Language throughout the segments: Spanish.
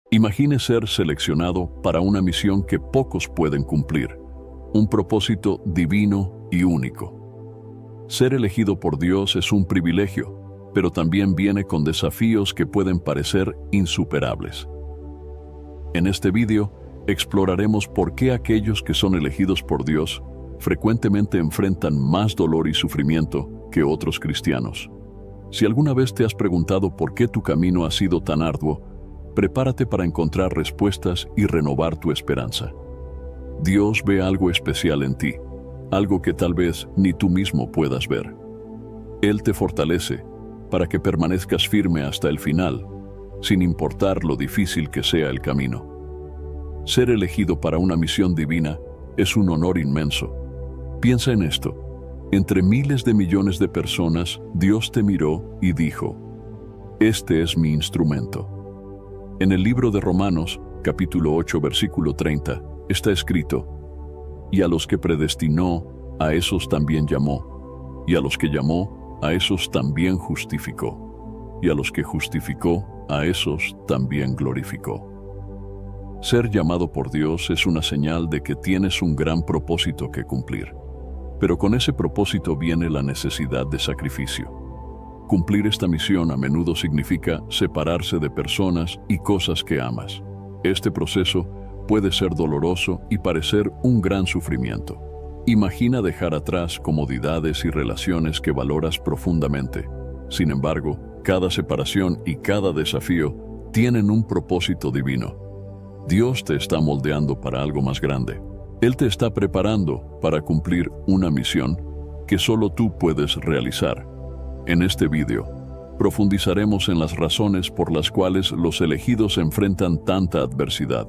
Imagine ser seleccionado para una misión que pocos pueden cumplir, un propósito divino y único. Ser elegido por Dios es un privilegio, pero también viene con desafíos que pueden parecer insuperables. En este video exploraremos por qué aquellos que son elegidos por Dios frecuentemente enfrentan más dolor y sufrimiento que otros cristianos. Si alguna vez te has preguntado por qué tu camino ha sido tan arduo, prepárate para encontrar respuestas y renovar tu esperanza. Dios ve algo especial en ti, algo que tal vez ni tú mismo puedas ver. Él te fortalece para que permanezcas firme hasta el final, sin importar lo difícil que sea el camino. Ser elegido para una misión divina es un honor inmenso. Piensa en esto. Entre miles de millones de personas, Dios te miró y dijo: "Este es mi instrumento". En el libro de Romanos, capítulo 8, versículo 30, está escrito: "Y a los que predestinó, a esos también llamó, y a los que llamó, a esos también justificó, y a los que justificó, a esos también glorificó". Ser llamado por Dios es una señal de que tienes un gran propósito que cumplir. Pero con ese propósito viene la necesidad de sacrificio. Cumplir esta misión a menudo significa separarse de personas y cosas que amas. Este proceso puede ser doloroso y parecer un gran sufrimiento. Imagina dejar atrás comodidades y relaciones que valoras profundamente. Sin embargo, cada separación y cada desafío tienen un propósito divino. Dios te está moldeando para algo más grande. Él te está preparando para cumplir una misión que solo tú puedes realizar. En este video, profundizaremos en las razones por las cuales los elegidos enfrentan tanta adversidad.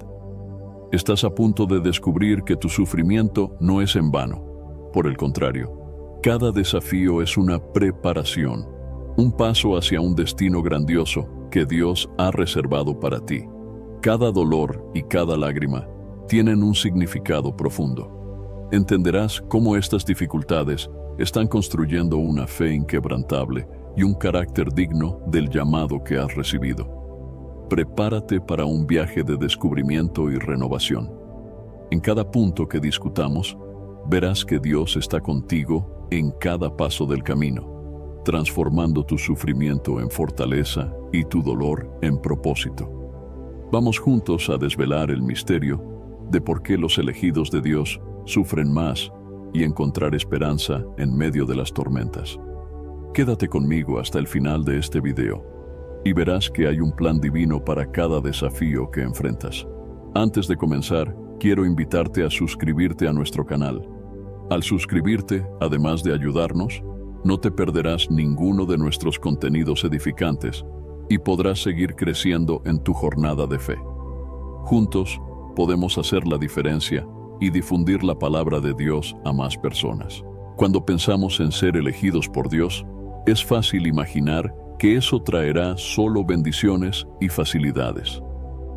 Estás a punto de descubrir que tu sufrimiento no es en vano. Por el contrario, cada desafío es una preparación, un paso hacia un destino grandioso que Dios ha reservado para ti. Cada dolor y cada lágrima tienen un significado profundo. Entenderás cómo estas dificultades están construyendo una fe inquebrantable y un carácter digno del llamado que has recibido. Prepárate para un viaje de descubrimiento y renovación. En cada punto que discutamos, verás que Dios está contigo en cada paso del camino, transformando tu sufrimiento en fortaleza y tu dolor en propósito. Vamos juntos a desvelar el misterio de por qué los elegidos de Dios sufren más y encontrar esperanza en medio de las tormentas. Quédate conmigo hasta el final de este video y verás que hay un plan divino para cada desafío que enfrentas. Antes de comenzar, quiero invitarte a suscribirte a nuestro canal. Al suscribirte, además de ayudarnos, no te perderás ninguno de nuestros contenidos edificantes y podrás seguir creciendo en tu jornada de fe. Juntos podemos hacer la diferencia y difundir la palabra de Dios a más personas. Cuando pensamos en ser elegidos por Dios, es fácil imaginar que eso traerá solo bendiciones y facilidades.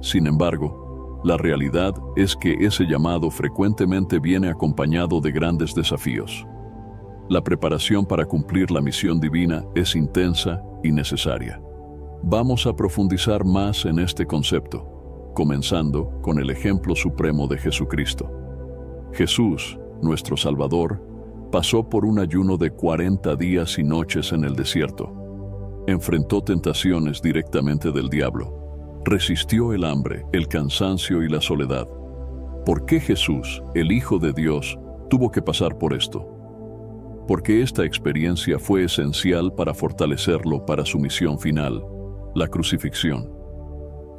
Sin embargo, la realidad es que ese llamado frecuentemente viene acompañado de grandes desafíos. La preparación para cumplir la misión divina es intensa y necesaria. Vamos a profundizar más en este concepto, comenzando con el ejemplo supremo de Jesucristo. Jesús, nuestro Salvador, pasó por un ayuno de 40 días y noches en el desierto. Enfrentó tentaciones directamente del diablo. Resistió el hambre, el cansancio y la soledad. ¿Por qué Jesús, el Hijo de Dios, tuvo que pasar por esto? Porque esta experiencia fue esencial para fortalecerlo para su misión final, la crucifixión.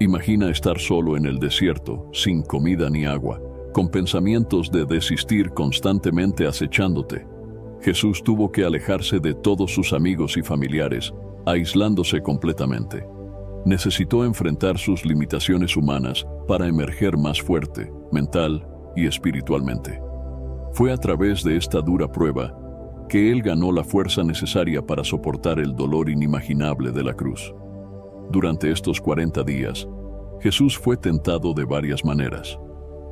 Imagina estar solo en el desierto, sin comida ni agua, con pensamientos de desistir constantemente acechándote. Jesús tuvo que alejarse de todos sus amigos y familiares, aislándose completamente. Necesitó enfrentar sus limitaciones humanas para emerger más fuerte, mental y espiritualmente. Fue a través de esta dura prueba que Él ganó la fuerza necesaria para soportar el dolor inimaginable de la cruz. Durante estos 40 días, Jesús fue tentado de varias maneras.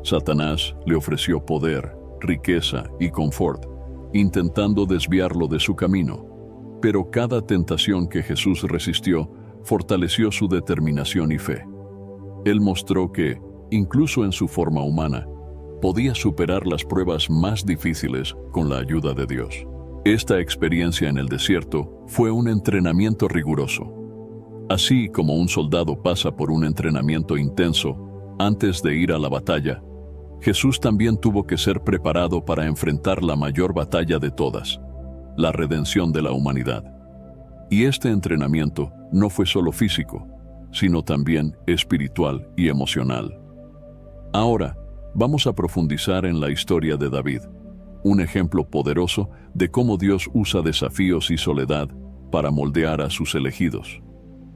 Satanás le ofreció poder, riqueza y confort, intentando desviarlo de su camino. Pero cada tentación que Jesús resistió fortaleció su determinación y fe. Él mostró que, incluso en su forma humana, podía superar las pruebas más difíciles con la ayuda de Dios. Esta experiencia en el desierto fue un entrenamiento riguroso. Así como un soldado pasa por un entrenamiento intenso antes de ir a la batalla, Jesús también tuvo que ser preparado para enfrentar la mayor batalla de todas, la redención de la humanidad. Y este entrenamiento no fue solo físico, sino también espiritual y emocional. Ahora, vamos a profundizar en la historia de David, un ejemplo poderoso de cómo Dios usa desafíos y soledad para moldear a sus elegidos.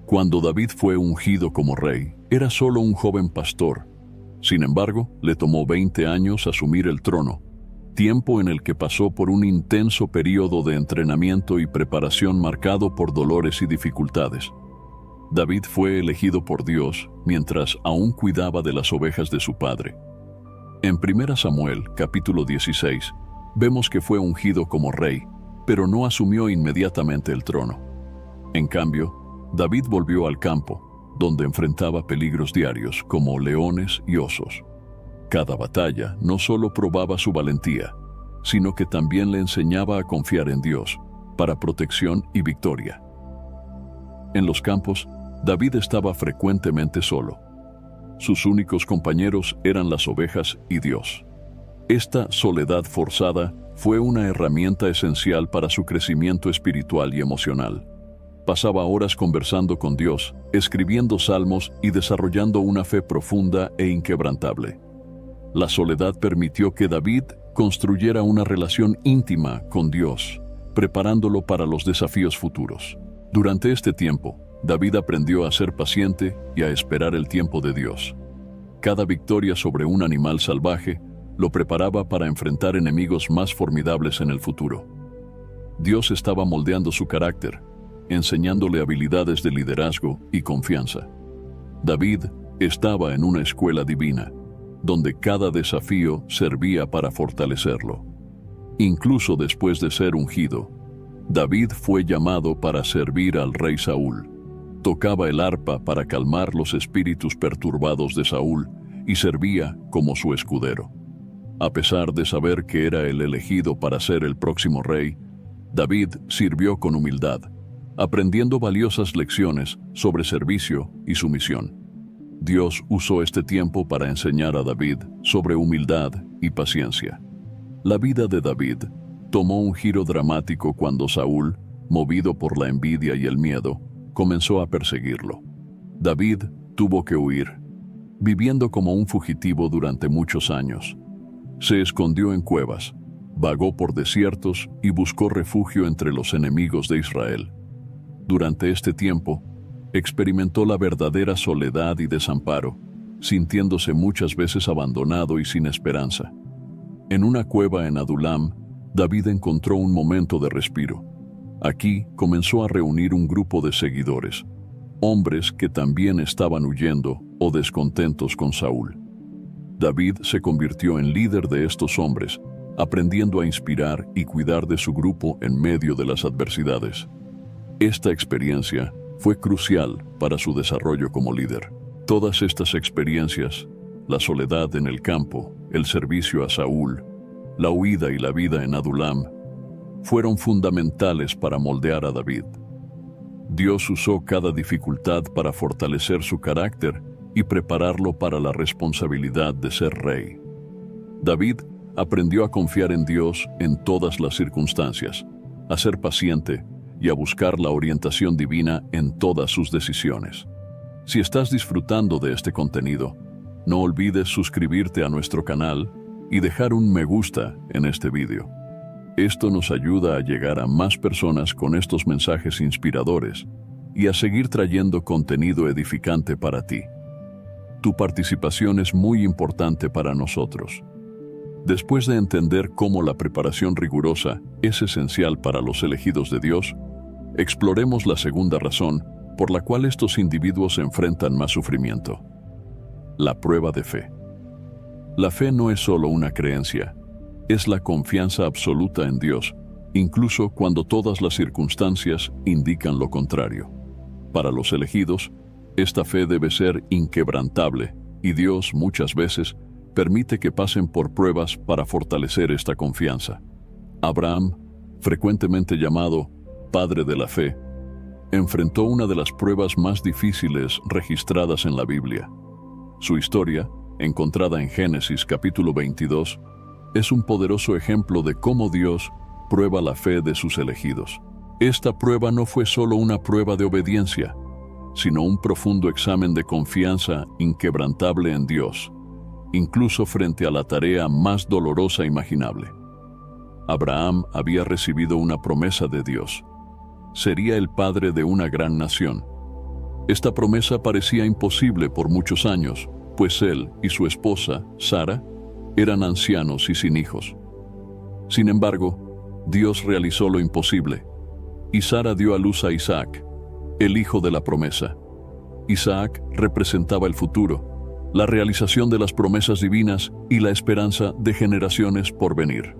Cuando David fue ungido como rey, era solo un joven pastor. Sin embargo, le tomó 20 años asumir el trono, tiempo en el que pasó por un intenso período de entrenamiento y preparación marcado por dolores y dificultades. David fue elegido por Dios mientras aún cuidaba de las ovejas de su padre. En 1 Samuel, capítulo 16, vemos que fue ungido como rey, pero no asumió inmediatamente el trono. En cambio, David volvió al campo, donde enfrentaba peligros diarios como leones y osos. Cada batalla no solo probaba su valentía, sino que también le enseñaba a confiar en Dios para protección y victoria. En los campos, David estaba frecuentemente solo. Sus únicos compañeros eran las ovejas y Dios. Esta soledad forzada fue una herramienta esencial para su crecimiento espiritual y emocional. Pasaba horas conversando con Dios, escribiendo salmos y desarrollando una fe profunda e inquebrantable. La soledad permitió que David construyera una relación íntima con Dios, preparándolo para los desafíos futuros. Durante este tiempo, David aprendió a ser paciente y a esperar el tiempo de Dios. Cada victoria sobre un animal salvaje lo preparaba para enfrentar enemigos más formidables en el futuro. Dios estaba moldeando su carácter, enseñándole habilidades de liderazgo y confianza. David estaba en una escuela divina, donde cada desafío servía para fortalecerlo. Incluso después de ser ungido, David fue llamado para servir al rey Saúl. Tocaba el arpa para calmar los espíritus perturbados de Saúl y servía como su escudero. A pesar de saber que era el elegido para ser el próximo rey, David sirvió con humildad, aprendiendo valiosas lecciones sobre servicio y sumisión. Dios usó este tiempo para enseñar a David sobre humildad y paciencia. La vida de David tomó un giro dramático cuando Saúl, movido por la envidia y el miedo, comenzó a perseguirlo. David tuvo que huir, viviendo como un fugitivo durante muchos años. Se escondió en cuevas, vagó por desiertos y buscó refugio entre los enemigos de Israel. Durante este tiempo, experimentó la verdadera soledad y desamparo, sintiéndose muchas veces abandonado y sin esperanza. En una cueva en Adulam, David encontró un momento de respiro. Aquí comenzó a reunir un grupo de seguidores, hombres que también estaban huyendo o descontentos con Saúl. David se convirtió en líder de estos hombres, aprendiendo a inspirar y cuidar de su grupo en medio de las adversidades. Esta experiencia fue crucial para su desarrollo como líder. Todas estas experiencias, la soledad en el campo, el servicio a Saúl, la huida y la vida en Adulam, fueron fundamentales para moldear a David. Dios usó cada dificultad para fortalecer su carácter y prepararlo para la responsabilidad de ser rey. David aprendió a confiar en Dios en todas las circunstancias, a ser paciente y a buscar la orientación divina en todas sus decisiones. Si estás disfrutando de este contenido, no olvides suscribirte a nuestro canal y dejar un me gusta en este video. Esto nos ayuda a llegar a más personas con estos mensajes inspiradores y a seguir trayendo contenido edificante para ti. Tu participación es muy importante para nosotros. Después de entender cómo la preparación rigurosa es esencial para los elegidos de Dios, exploremos la segunda razón por la cual estos individuos enfrentan más sufrimiento: la prueba de fe. La fe no es solo una creencia, es la confianza absoluta en Dios, incluso cuando todas las circunstancias indican lo contrario. Para los elegidos, Esta fe debe ser inquebrantable, y Dios muchas veces permite que pasen por pruebas para fortalecer esta confianza. Abraham, frecuentemente llamado Padre de la Fe, enfrentó una de las pruebas más difíciles registradas en la Biblia. Su historia, encontrada en Génesis capítulo 22, es un poderoso ejemplo de cómo Dios prueba la fe de sus elegidos. Esta prueba no fue solo una prueba de obediencia, sino un profundo examen de confianza inquebrantable en Dios, incluso frente a la tarea más dolorosa imaginable. Abraham había recibido una promesa de Dios. Sería el padre de una gran nación. Esta promesa parecía imposible por muchos años, pues él y su esposa, Sara, eran ancianos y sin hijos. Sin embargo, Dios realizó lo imposible, y Sara dio a luz a Isaac, el hijo de la promesa. Isaac representaba el futuro, la realización de las promesas divinas y la esperanza de generaciones por venir.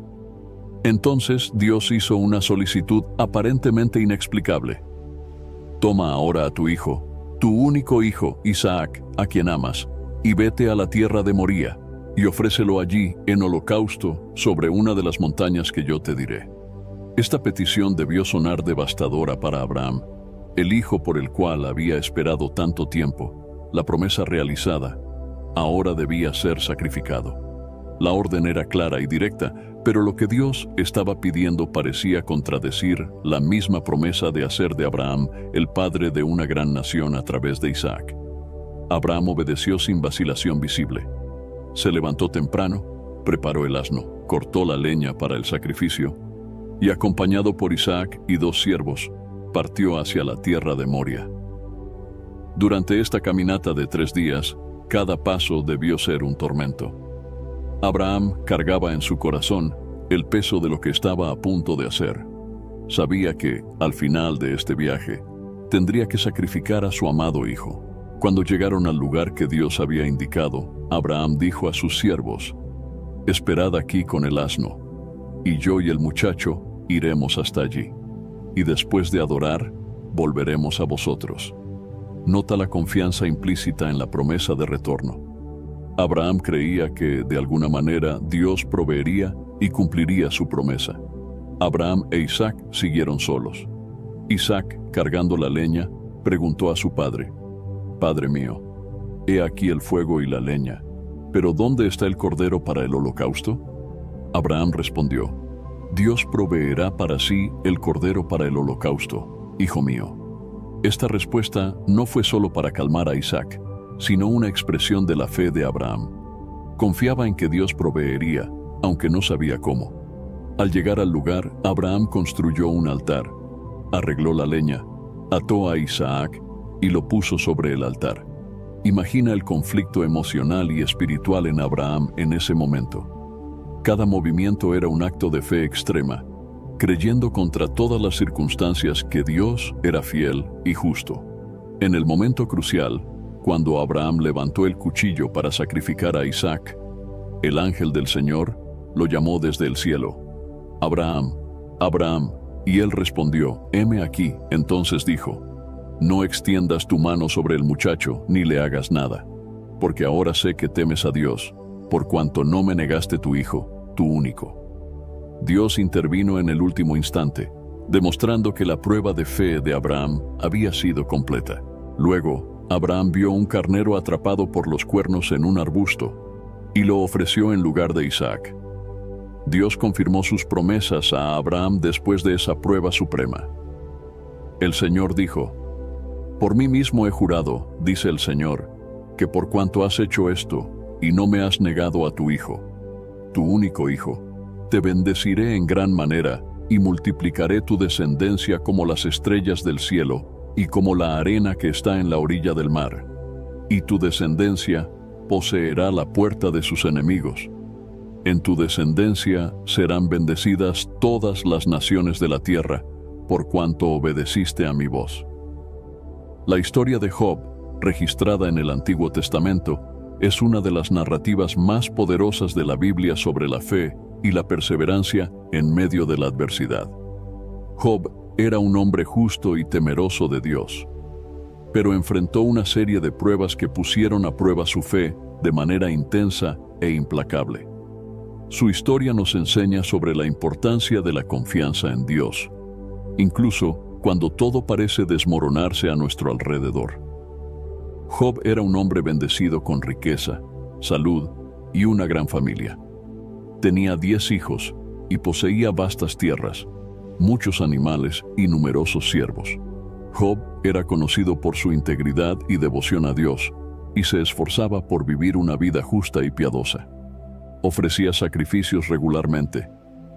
Entonces Dios hizo una solicitud aparentemente inexplicable. Toma ahora a tu hijo, tu único hijo, Isaac, a quien amas, y vete a la tierra de Moría, y ofrécelo allí en holocausto sobre una de las montañas que yo te diré. Esta petición debió sonar devastadora para Abraham, el hijo por el cual había esperado tanto tiempo. La promesa realizada ahora debía ser sacrificado. La orden era clara y directa, pero lo que Dios estaba pidiendo parecía contradecir la misma promesa de hacer de Abraham el padre de una gran nación a través de Isaac. Abraham obedeció sin vacilación visible. Se levantó temprano, preparó el asno, cortó la leña para el sacrificio y, acompañado por Isaac y 2 siervos, partió hacia la tierra de Moria. Durante esta caminata de 3 días, cada paso debió ser un tormento. Abraham cargaba en su corazón el peso de lo que estaba a punto de hacer. Sabía que, al final de este viaje, tendría que sacrificar a su amado hijo. Cuando llegaron al lugar que Dios había indicado, Abraham dijo a sus siervos: «Esperad aquí con el asno, y yo y el muchacho iremos hasta allí, y después de adorar, volveremos a vosotros». Nota la confianza implícita en la promesa de retorno. Abraham creía que, de alguna manera, Dios proveería y cumpliría su promesa. Abraham e Isaac siguieron solos. Isaac, cargando la leña, preguntó a su padre: «Padre mío, he aquí el fuego y la leña, pero ¿dónde está el cordero para el holocausto?». Abraham respondió: «Dios proveerá para sí el cordero para el holocausto, hijo mío». Esta respuesta no fue solo para calmar a Isaac, sino una expresión de la fe de Abraham. Confiaba en que Dios proveería, aunque no sabía cómo. Al llegar al lugar, Abraham construyó un altar, arregló la leña, ató a Isaac y lo puso sobre el altar. Imagina el conflicto emocional y espiritual en Abraham en ese momento. Cada movimiento era un acto de fe extrema, creyendo contra todas las circunstancias que Dios era fiel y justo. En el momento crucial, cuando Abraham levantó el cuchillo para sacrificar a Isaac, el ángel del Señor lo llamó desde el cielo: «Abraham, Abraham», y él respondió: «Heme aquí». Entonces dijo: «No extiendas tu mano sobre el muchacho ni le hagas nada, porque ahora sé que temes a Dios, por cuanto no me negaste tu hijo, tu único». Dios intervino en el último instante, demostrando que la prueba de fe de Abraham había sido completa. Luego, Abraham vio un carnero atrapado por los cuernos en un arbusto y lo ofreció en lugar de Isaac. Dios confirmó sus promesas a Abraham después de esa prueba suprema. El Señor dijo: «Por mí mismo he jurado, dice el Señor, que por cuanto has hecho esto y no me has negado a tu hijo, tu único hijo, te bendeciré en gran manera y multiplicaré tu descendencia como las estrellas del cielo y como la arena que está en la orilla del mar. Y tu descendencia poseerá la puerta de sus enemigos. En tu descendencia serán bendecidas todas las naciones de la tierra, por cuanto obedeciste a mi voz». La historia de Job, registrada en el Antiguo Testamento, es una de las narrativas más poderosas de la Biblia sobre la fe y la perseverancia en medio de la adversidad. Job era un hombre justo y temeroso de Dios. pero enfrentó una serie de pruebas que pusieron a prueba su fe de manera intensa e implacable. Su historia nos enseña sobre la importancia de la confianza en Dios, incluso cuando todo parece desmoronarse a nuestro alrededor. Job era un hombre bendecido con riqueza, salud y una gran familia. Tenía 10 hijos y poseía vastas tierras, muchos animales y numerosos siervos. Job era conocido por su integridad y devoción a Dios, y se esforzaba por vivir una vida justa y piadosa. Ofrecía sacrificios regularmente,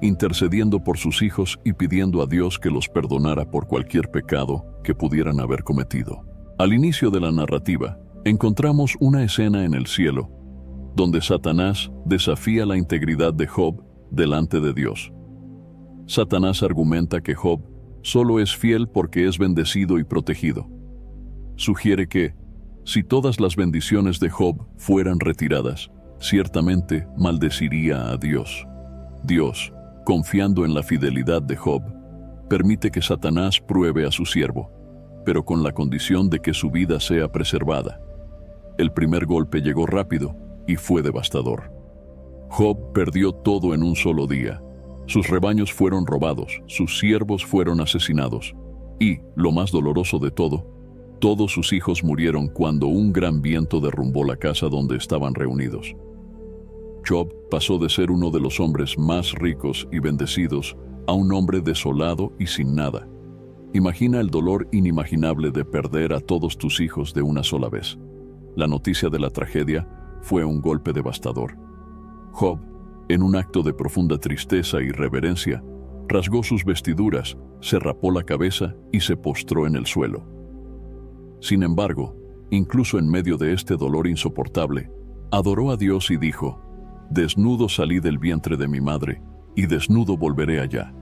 intercediendo por sus hijos y pidiendo a Dios que los perdonara por cualquier pecado que pudieran haber cometido. Al inicio de la narrativa, encontramos una escena en el cielo, donde Satanás desafía la integridad de Job delante de Dios. Satanás argumenta que Job solo es fiel porque es bendecido y protegido. Sugiere que, si todas las bendiciones de Job fueran retiradas, ciertamente maldeciría a Dios. Dios, confiando en la fidelidad de Job, permite que Satanás pruebe a su siervo, pero con la condición de que su vida sea preservada. El primer golpe llegó rápido y fue devastador. Job perdió todo en un solo día. Sus rebaños fueron robados, sus siervos fueron asesinados y, lo más doloroso de todo, todos sus hijos murieron cuando un gran viento derrumbó la casa donde estaban reunidos. Job pasó de ser uno de los hombres más ricos y bendecidos a un hombre desolado y sin nada. Imagina el dolor inimaginable de perder a todos tus hijos de una sola vez. La noticia de la tragedia fue un golpe devastador. Job, en un acto de profunda tristeza y reverencia, rasgó sus vestiduras, se rapó la cabeza y se postró en el suelo. Sin embargo, incluso en medio de este dolor insoportable, adoró a Dios y dijo: «Desnudo salí del vientre de mi madre, y desnudo volveré allá.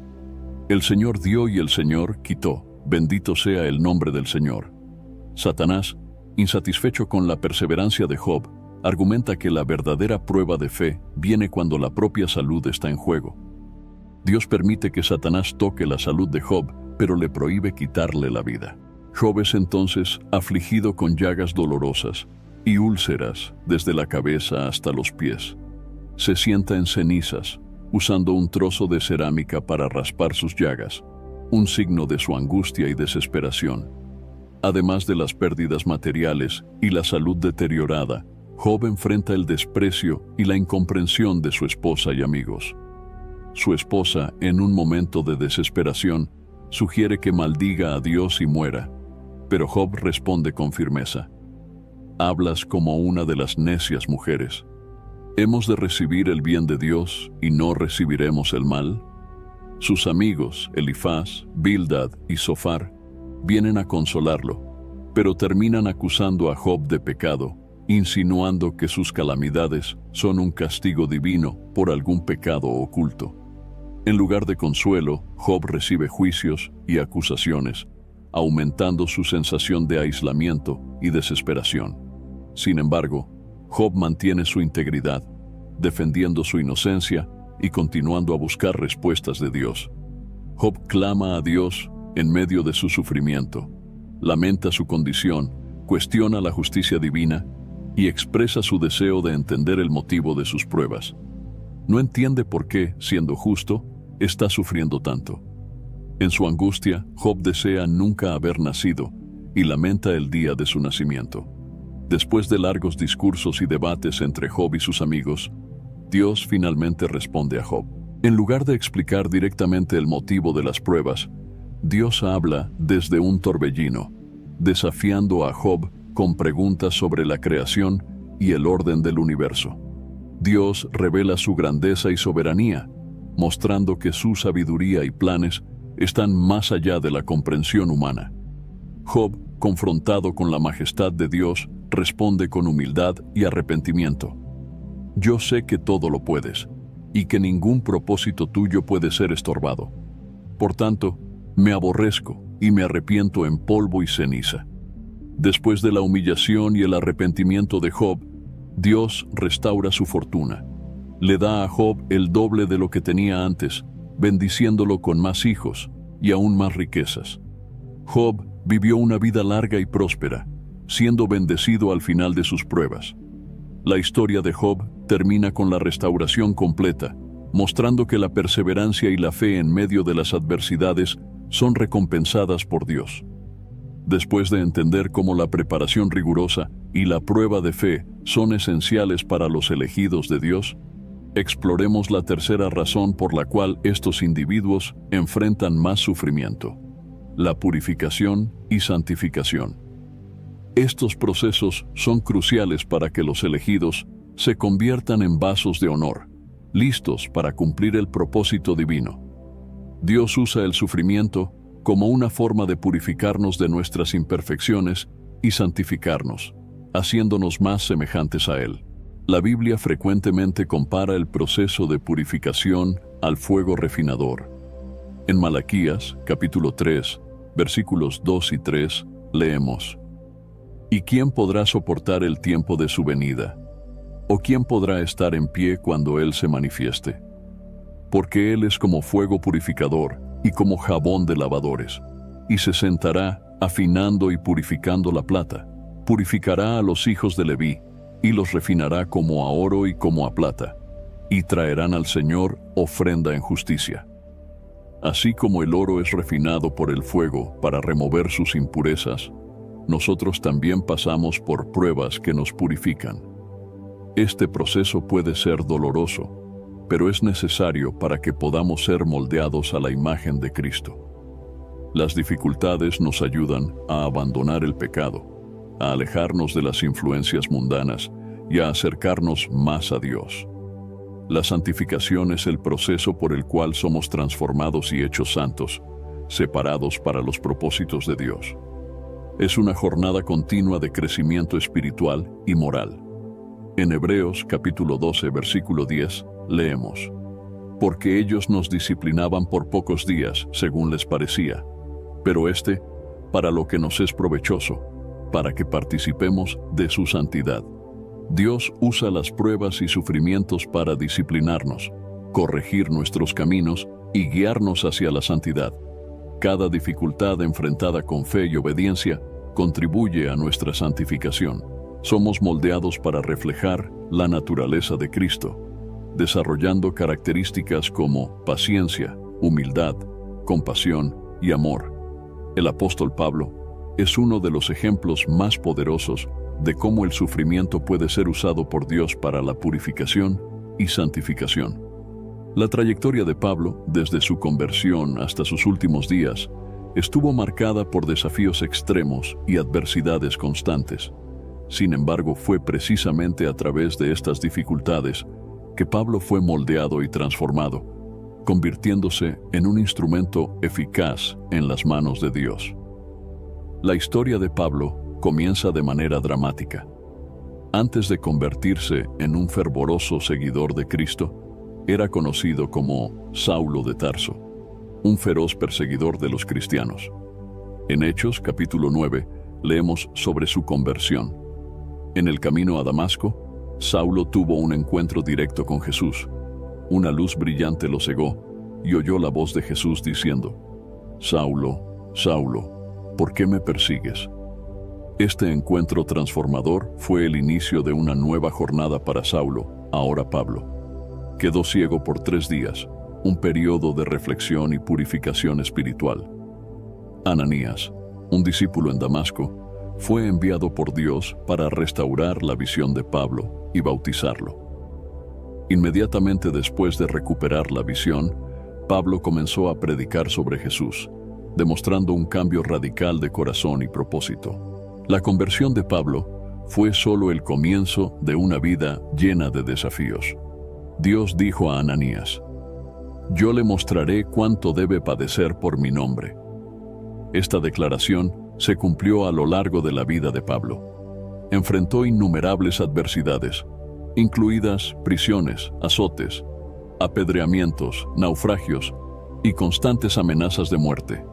El Señor dio y el Señor quitó, bendito sea el nombre del Señor». Satanás, insatisfecho con la perseverancia de Job, argumenta que la verdadera prueba de fe viene cuando la propia salud está en juego. Dios permite que Satanás toque la salud de Job, pero le prohíbe quitarle la vida. Job es entonces afligido con llagas dolorosas y úlceras desde la cabeza hasta los pies. Se sienta en cenizas, usando un trozo de cerámica para raspar sus llagas, un signo de su angustia y desesperación. Además de las pérdidas materiales y la salud deteriorada, Job enfrenta el desprecio y la incomprensión de su esposa y amigos. Su esposa, en un momento de desesperación, sugiere que maldiga a Dios y muera, pero Job responde con firmeza: «Hablas como una de las necias mujeres. ¿Hemos de recibir el bien de Dios y no recibiremos el mal?». Sus amigos, Elifaz, Bildad y Zofar, vienen a consolarlo, pero terminan acusando a Job de pecado, insinuando que sus calamidades son un castigo divino por algún pecado oculto. En lugar de consuelo, Job recibe juicios y acusaciones, aumentando su sensación de aislamiento y desesperación. Sin embargo, Job mantiene su integridad, defendiendo su inocencia y continuando a buscar respuestas de Dios. Job clama a Dios en medio de su sufrimiento, lamenta su condición, cuestiona la justicia divina y expresa su deseo de entender el motivo de sus pruebas. No entiende por qué, siendo justo, está sufriendo tanto. En su angustia, Job desea nunca haber nacido y lamenta el día de su nacimiento. Después de largos discursos y debates entre Job y sus amigos, Dios finalmente responde a Job. En lugar de explicar directamente el motivo de las pruebas, Dios habla desde un torbellino, desafiando a Job con preguntas sobre la creación y el orden del universo. Dios revela su grandeza y soberanía, mostrando que su sabiduría y planes están más allá de la comprensión humana. Job, confrontado con la majestad de Dios, responde con humildad y arrepentimiento: «Yo sé que todo lo puedes, y que ningún propósito tuyo puede ser estorbado. Por tanto, me aborrezco y me arrepiento en polvo y ceniza». Después de la humillación y el arrepentimiento de Job, Dios restaura su fortuna. Le da a Job el doble de lo que tenía antes, bendiciéndolo con más hijos y aún más riquezas. Job vivió una vida larga y próspera, siendo bendecido al final de sus pruebas. La historia de Job termina con la restauración completa, mostrando que la perseverancia y la fe en medio de las adversidades son recompensadas por Dios. Después de entender cómo la preparación rigurosa y la prueba de fe son esenciales para los elegidos de Dios, exploremos la tercera razón por la cual estos individuos enfrentan más sufrimiento: la purificación y santificación. Estos procesos son cruciales para que los elegidos se conviertan en vasos de honor, listos para cumplir el propósito divino. Dios usa el sufrimiento como una forma de purificarnos de nuestras imperfecciones y santificarnos, haciéndonos más semejantes a Él. La Biblia frecuentemente compara el proceso de purificación al fuego refinador. En Malaquías, capítulo 3, versículos 2 y 3, leemos: ¿Y quién podrá soportar el tiempo de su venida? ¿O quién podrá estar en pie cuando Él se manifieste? Porque Él es como fuego purificador y como jabón de lavadores, y se sentará afinando y purificando la plata. Purificará a los hijos de Leví, y los refinará como a oro y como a plata, y traerán al Señor ofrenda en justicia. Así como el oro es refinado por el fuego para remover sus impurezas, nosotros también pasamos por pruebas que nos purifican. Este proceso puede ser doloroso, pero es necesario para que podamos ser moldeados a la imagen de Cristo. Las dificultades nos ayudan a abandonar el pecado, a alejarnos de las influencias mundanas y a acercarnos más a Dios. La santificación es el proceso por el cual somos transformados y hechos santos, separados para los propósitos de Dios. Es una jornada continua de crecimiento espiritual y moral. En Hebreos capítulo 12, versículo 10, leemos: Porque ellos nos disciplinaban por pocos días, según les parecía, pero para lo que nos es provechoso, para que participemos de su santidad. Dios usa las pruebas y sufrimientos para disciplinarnos, corregir nuestros caminos y guiarnos hacia la santidad. Cada dificultad enfrentada con fe y obediencia contribuye a nuestra santificación. Somos moldeados para reflejar la naturaleza de Cristo, desarrollando características como paciencia, humildad, compasión y amor. El apóstol Pablo es uno de los ejemplos más poderosos de cómo el sufrimiento puede ser usado por Dios para la purificación y santificación. La trayectoria de Pablo, desde su conversión hasta sus últimos días, estuvo marcada por desafíos extremos y adversidades constantes. Sin embargo, fue precisamente a través de estas dificultades que Pablo fue moldeado y transformado, convirtiéndose en un instrumento eficaz en las manos de Dios. La historia de Pablo comienza de manera dramática. Antes de convertirse en un fervoroso seguidor de Cristo, era conocido como Saulo de Tarso, un feroz perseguidor de los cristianos. En Hechos capítulo 9 leemos sobre su conversión. En el camino a Damasco, Saulo tuvo un encuentro directo con Jesús. Una luz brillante lo cegó y oyó la voz de Jesús diciendo: Saulo, Saulo, ¿por qué me persigues? Este encuentro transformador fue el inicio de una nueva jornada para Saulo, ahora Pablo. Quedó ciego por 3 días, un periodo de reflexión y purificación espiritual. Ananías, un discípulo en Damasco, fue enviado por Dios para restaurar la visión de Pablo y bautizarlo. Inmediatamente después de recuperar la visión, Pablo comenzó a predicar sobre Jesús, demostrando un cambio radical de corazón y propósito. La conversión de Pablo fue solo el comienzo de una vida llena de desafíos. Dios dijo a Ananías: Yo le mostraré cuánto debe padecer por mi nombre. Esta declaración se cumplió a lo largo de la vida de Pablo. Enfrentó innumerables adversidades, incluidas prisiones, azotes, apedreamientos, naufragios y constantes amenazas de muerte.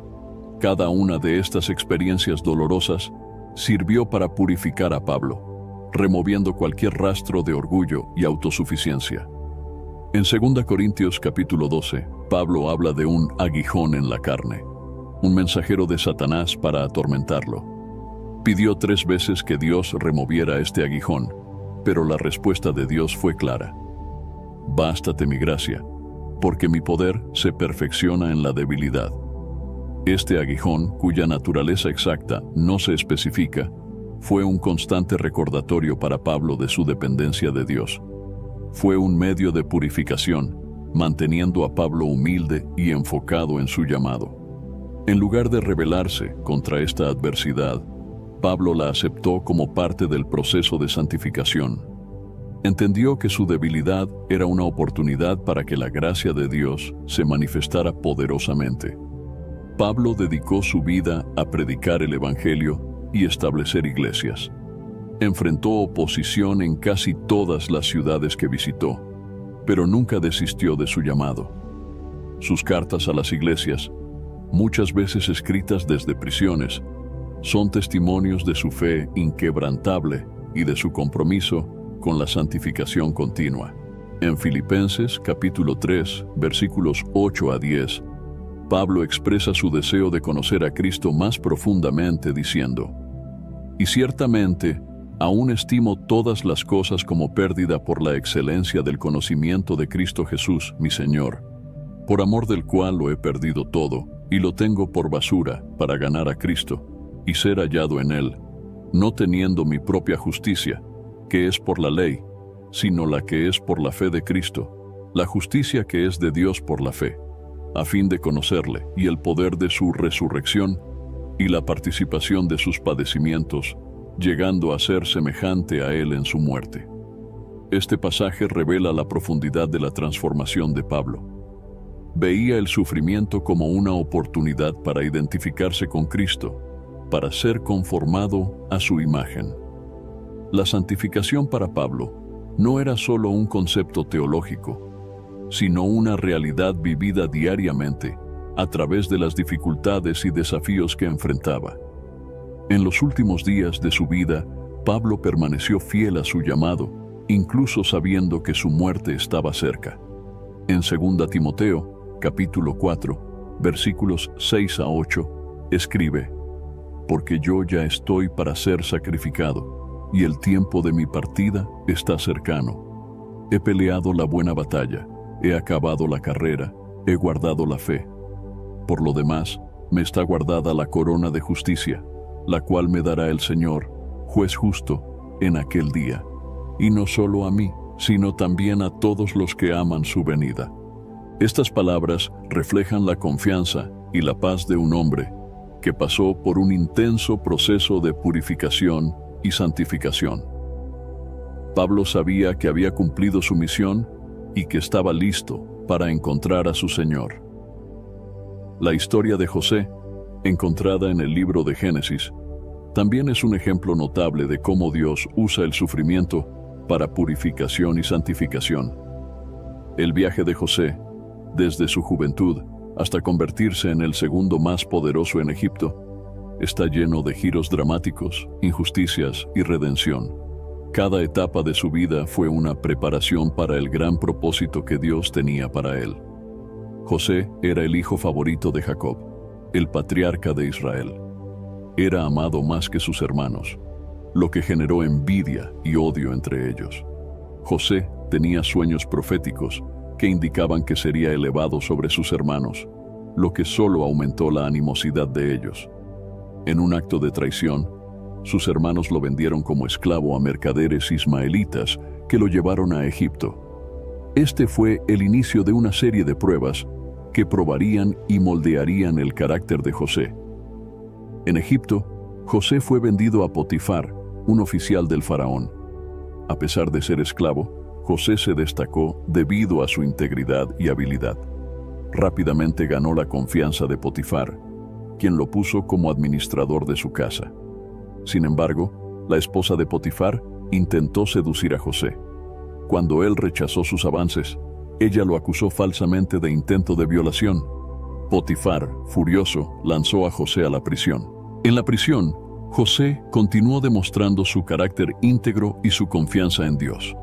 Cada una de estas experiencias dolorosas sirvió para purificar a Pablo, removiendo cualquier rastro de orgullo y autosuficiencia. En 2 Corintios capítulo 12, Pablo habla de un aguijón en la carne. un mensajero de Satanás para atormentarlo. Pidió 3 veces que Dios removiera este aguijón, pero la respuesta de Dios fue clara: «Bástate mi gracia, porque mi poder se perfecciona en la debilidad». Este aguijón, cuya naturaleza exacta no se especifica, fue un constante recordatorio para Pablo de su dependencia de Dios. Fue un medio de purificación, manteniendo a Pablo humilde y enfocado en su llamado. En lugar de rebelarse contra esta adversidad, Pablo la aceptó como parte del proceso de santificación. Entendió que su debilidad era una oportunidad para que la gracia de Dios se manifestara poderosamente. Pablo dedicó su vida a predicar el Evangelio y establecer iglesias. Enfrentó oposición en casi todas las ciudades que visitó, pero nunca desistió de su llamado. Sus cartas a las iglesias, muchas veces escritas desde prisiones, son testimonios de su fe inquebrantable y de su compromiso con la santificación continua. En Filipenses capítulo 3, versículos 8 a 10, Pablo expresa su deseo de conocer a Cristo más profundamente diciendo: «Y ciertamente, aún estimo todas las cosas como pérdida por la excelencia del conocimiento de Cristo Jesús, mi Señor, por amor del cual lo he perdido todo, y lo tengo por basura para ganar a Cristo, y ser hallado en Él, no teniendo mi propia justicia, que es por la ley, sino la que es por la fe de Cristo, la justicia que es de Dios por la fe, a fin de conocerle y el poder de su resurrección y la participación de sus padecimientos, llegando a ser semejante a Él en su muerte». Este pasaje revela la profundidad de la transformación de Pablo. Veía el sufrimiento como una oportunidad para identificarse con Cristo, para ser conformado a su imagen. La santificación para Pablo no era solo un concepto teológico, sino una realidad vivida diariamente a través de las dificultades y desafíos que enfrentaba. En los últimos días de su vida, Pablo permaneció fiel a su llamado, incluso sabiendo que su muerte estaba cerca. En 2 Timoteo, capítulo 4, versículos 6 a 8, escribe: «Porque yo ya estoy para ser sacrificado, y el tiempo de mi partida está cercano. He peleado la buena batalla, he acabado la carrera, he guardado la fe. Por lo demás, me está guardada la corona de justicia, la cual me dará el Señor, juez justo, en aquel día, y no solo a mí, sino también a todos los que aman su venida». Estas palabras reflejan la confianza y la paz de un hombre que pasó por un intenso proceso de purificación y santificación. Pablo sabía que había cumplido su misión y que estaba listo para encontrar a su Señor. La historia de José, encontrada en el libro de Génesis, también es un ejemplo notable de cómo Dios usa el sufrimiento para purificación y santificación. El viaje de José, desde su juventud hasta convertirse en el segundo más poderoso en Egipto, está lleno de giros dramáticos, injusticias y redención. Cada etapa de su vida fue una preparación para el gran propósito que Dios tenía para él. José era el hijo favorito de Jacob, el patriarca de Israel. Era amado más que sus hermanos, lo que generó envidia y odio entre ellos. José tenía sueños proféticos que indicaban que sería elevado sobre sus hermanos, lo que solo aumentó la animosidad de ellos. En un acto de traición, sus hermanos lo vendieron como esclavo a mercaderes ismaelitas que lo llevaron a Egipto. Este fue el inicio de una serie de pruebas que probarían y moldearían el carácter de José. En Egipto, José fue vendido a Potifar, un oficial del faraón. A pesar de ser esclavo, José se destacó debido a su integridad y habilidad. Rápidamente ganó la confianza de Potifar, quien lo puso como administrador de su casa. Sin embargo, la esposa de Potifar intentó seducir a José. Cuando él rechazó sus avances, ella lo acusó falsamente de intento de violación. Potifar, furioso, lanzó a José a la prisión. En la prisión, José continuó demostrando su carácter íntegro y su confianza en Dios.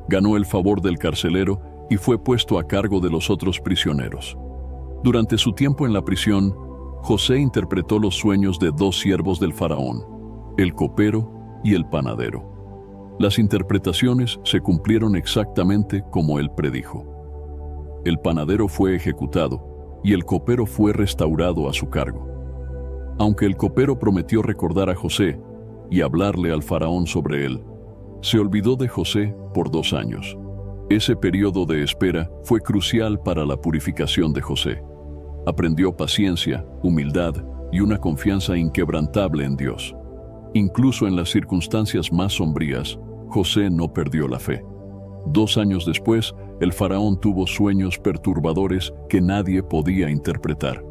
Ganó el favor del carcelero y fue puesto a cargo de los otros prisioneros. Durante su tiempo en la prisión, José interpretó los sueños de dos siervos del faraón, el copero y el panadero. Las interpretaciones se cumplieron exactamente como él predijo. El panadero fue ejecutado y el copero fue restaurado a su cargo. Aunque el copero prometió recordar a José y hablarle al faraón sobre él, se olvidó de José por 2 años. Ese periodo de espera fue crucial para la purificación de José. Aprendió paciencia, humildad y una confianza inquebrantable en Dios. Incluso en las circunstancias más sombrías, José no perdió la fe. 2 años después, el faraón tuvo sueños perturbadores que nadie podía interpretar.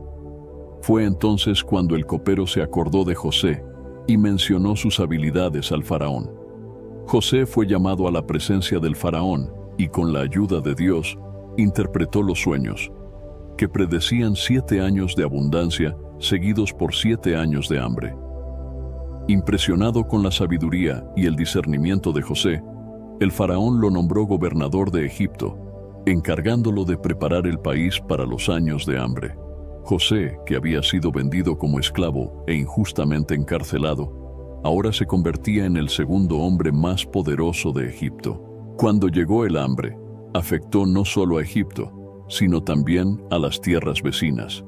Fue entonces cuando el copero se acordó de José y mencionó sus habilidades al faraón. José fue llamado a la presencia del faraón y con la ayuda de Dios interpretó los sueños, que predecían 7 años de abundancia seguidos por 7 años de hambre. Impresionado con la sabiduría y el discernimiento de José, el faraón lo nombró gobernador de Egipto, encargándolo de preparar el país para los años de hambre. José, que había sido vendido como esclavo e injustamente encarcelado, ahora se convertía en el segundo hombre más poderoso de Egipto. Cuando llegó el hambre, afectó no solo a Egipto, sino también a las tierras vecinas,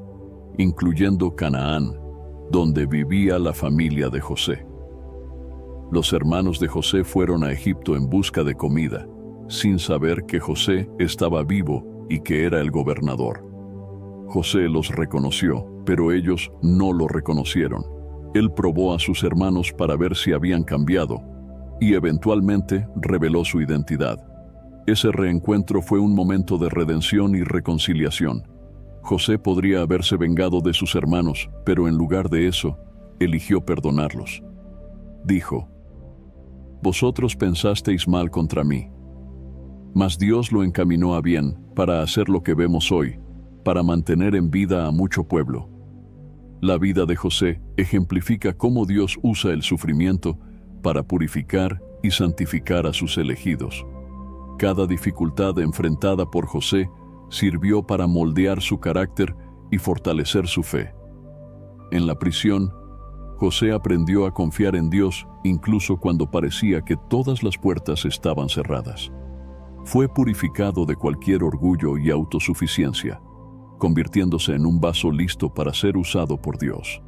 incluyendo Canaán, donde vivía la familia de José. Los hermanos de José fueron a Egipto en busca de comida, sin saber que José estaba vivo y que era el gobernador. José los reconoció, pero ellos no lo reconocieron. Él probó a sus hermanos para ver si habían cambiado, y eventualmente reveló su identidad. Ese reencuentro fue un momento de redención y reconciliación. José podría haberse vengado de sus hermanos, pero en lugar de eso, eligió perdonarlos. Dijo: «Vosotros pensasteis mal contra mí, mas Dios lo encaminó a bien para hacer lo que vemos hoy, para mantener en vida a mucho pueblo». La vida de José ejemplifica cómo Dios usa el sufrimiento para purificar y santificar a sus elegidos. Cada dificultad enfrentada por José sirvió para moldear su carácter y fortalecer su fe. En la prisión, José aprendió a confiar en Dios incluso cuando parecía que todas las puertas estaban cerradas. Fue purificado de cualquier orgullo y autosuficiencia, convirtiéndose en un vaso listo para ser usado por Dios.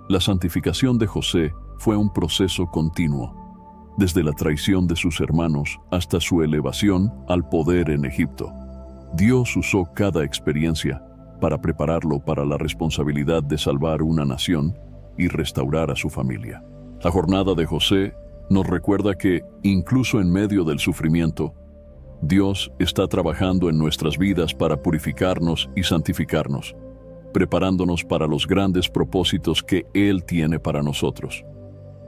La santificación de José fue un proceso continuo, desde la traición de sus hermanos hasta su elevación al poder en Egipto. Dios usó cada experiencia para prepararlo para la responsabilidad de salvar una nación y restaurar a su familia. La jornada de José nos recuerda que, incluso en medio del sufrimiento, Dios está trabajando en nuestras vidas para purificarnos y santificarnos, preparándonos para los grandes propósitos que Él tiene para nosotros.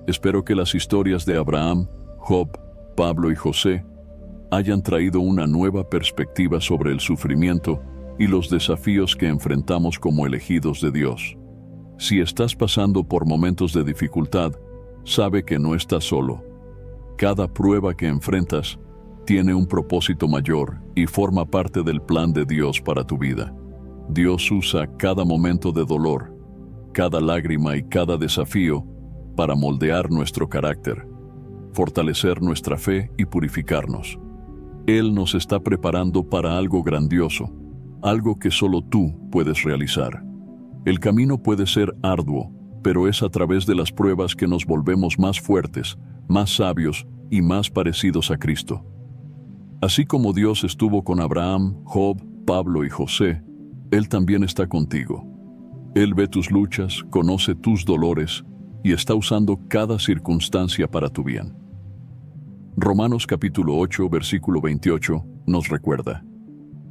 Espero que las historias de Abraham, Job, Pablo y José hayan traído una nueva perspectiva sobre el sufrimiento y los desafíos que enfrentamos como elegidos de Dios. Si estás pasando por momentos de dificultad, sabe que no estás solo. Cada prueba que enfrentas tiene un propósito mayor y forma parte del plan de Dios para tu vida. Dios usa cada momento de dolor, cada lágrima y cada desafío para moldear nuestro carácter, fortalecer nuestra fe y purificarnos. Él nos está preparando para algo grandioso, algo que solo tú puedes realizar. El camino puede ser arduo, pero es a través de las pruebas que nos volvemos más fuertes, más sabios y más parecidos a Cristo. Así como Dios estuvo con Abraham, Job, Pablo y José, Él también está contigo. Él ve tus luchas, conoce tus dolores y está usando cada circunstancia para tu bien. Romanos capítulo 8, versículo 28 nos recuerda: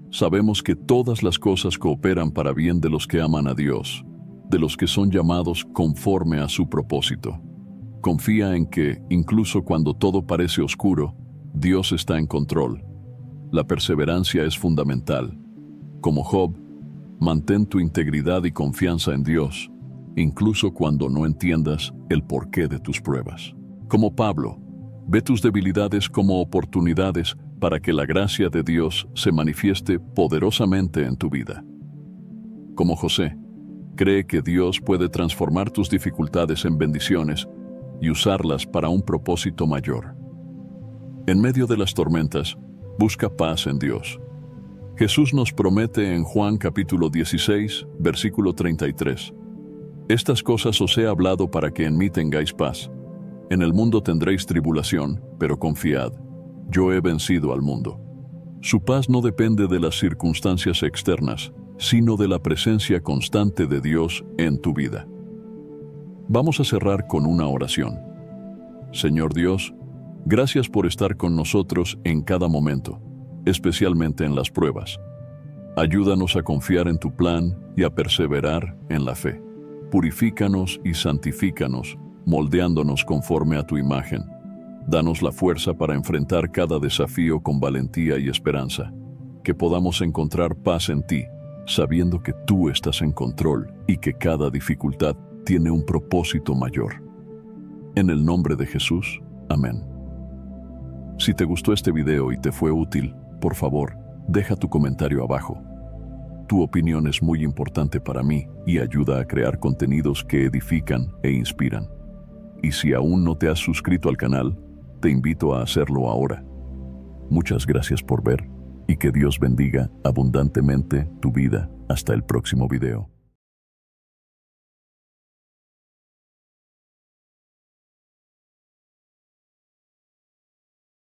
sabemos que todas las cosas cooperan para bien de los que aman a Dios, de los que son llamados conforme a su propósito. Confía en que, incluso cuando todo parece oscuro, Dios está en control. La perseverancia es fundamental. Como Job, mantén tu integridad y confianza en Dios, incluso cuando no entiendas el porqué de tus pruebas. Como Pablo, ve tus debilidades como oportunidades para que la gracia de Dios se manifieste poderosamente en tu vida. Como José, Cree que Dios puede transformar tus dificultades en bendiciones y usarlas para un propósito mayor. En medio de las tormentas, busca paz en Dios. Jesús nos promete en Juan capítulo 16, versículo 33. Estas cosas os he hablado para que en mí tengáis paz. En el mundo tendréis tribulación, pero confiad, yo he vencido al mundo. Su paz no depende de las circunstancias externas, sino de la presencia constante de Dios en tu vida. Vamos a cerrar con una oración. Señor Dios, gracias por estar con nosotros en cada momento, especialmente en las pruebas. Ayúdanos a confiar en tu plan y a perseverar en la fe. Purifícanos y santifícanos, moldeándonos conforme a tu imagen. Danos la fuerza para enfrentar cada desafío con valentía y esperanza. Que podamos encontrar paz en ti, sabiendo que tú estás en control y que cada dificultad tiene un propósito mayor. En el nombre de Jesús, amén. Si te gustó este video y te fue útil, por favor, deja tu comentario abajo. Tu opinión es muy importante para mí y ayuda a crear contenidos que edifican e inspiran. Y si aún no te has suscrito al canal, te invito a hacerlo ahora. Muchas gracias por ver y que Dios bendiga abundantemente tu vida. Hasta el próximo video.